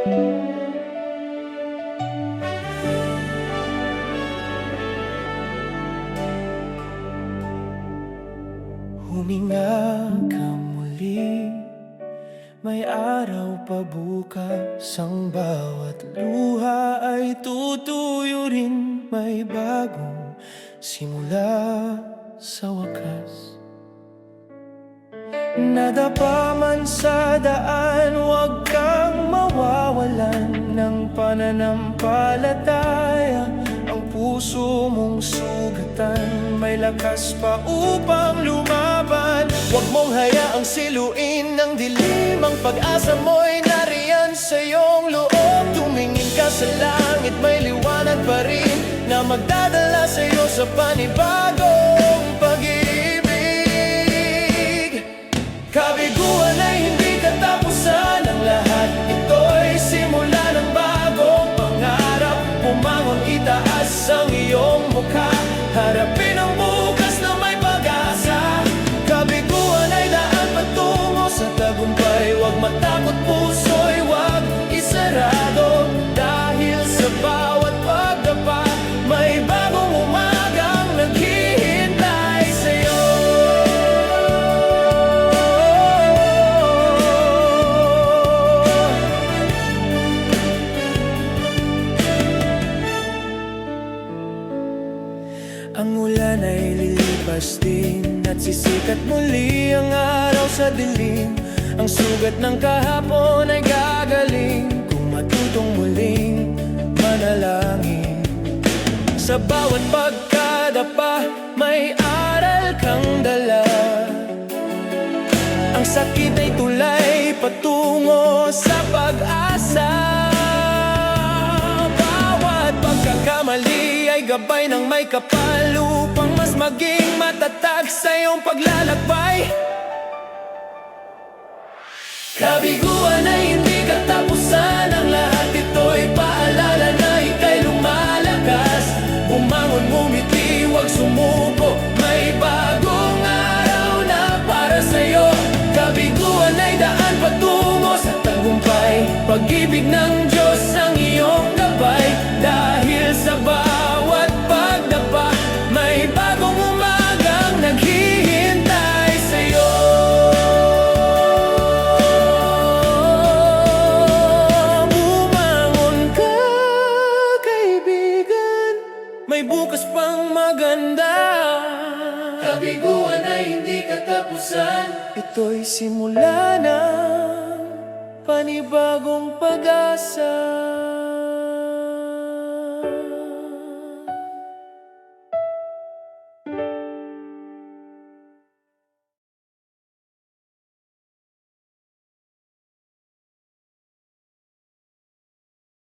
Huminga ka muli, may araw pa bukas. Ang bawat luha ay tutuyo rin, may bagong simula sa wakas. Nadapa man sa daan, huwag kang mawawalan ng pananampalataya. Ang puso mong sugatan, may lakas pa upang lumaban. Huwag mong hayaang siluin ng dilim, ang pag-asa mo'y nariyan sa iyong loob. Tumingin ka sa langit, may liwanag pa rin na magdadala sa iyo sa panibagong pag-ibig. Kabiguan ay hindi katapusan ng lahat, ito'y simula ng bagong pangarap. Bumangon, itaas ang iyong mukha, harapin ang bukas na may pag-asa. Kabiguan ay daan patungo sa tagumpay, huwag matakot, puso'y huwag isarado. Dahil sa bawat pagdapa, may bagong umagang naghihintay sa'yo. Ang ulan ay lilipas din at sisikat muli ang araw sa dilim. Ang sugat ng kahapon ay gagaling kung matutong muling manalangin. Sa bawat pagkadapa, may aral kang dala. Ang sakit ay tulay patungo sa pag-asa. Bawat pagkakamali ay gabay ng may kapal upang mas maging matatag sa iyong paglalakbay. Kabiguan ay hindi katapusan ng lahat, ito'y paalala na ika'y lumalakas. Bumangon, ngumiti, huwag sumuko, may bagong araw na para sa'yo. Kabiguan ay daan patungo sa tagumpay, pag-ibig ng Diyos ang iyong gabay. Dahil sa bawat pagdapa, may bagong umagang naghihintay sa'yo. Bumangon ka, kaibigan, may bukas pang maganda. Kabiguan ay hindi katapusan, ito'y simula ng panibagong pag-asa.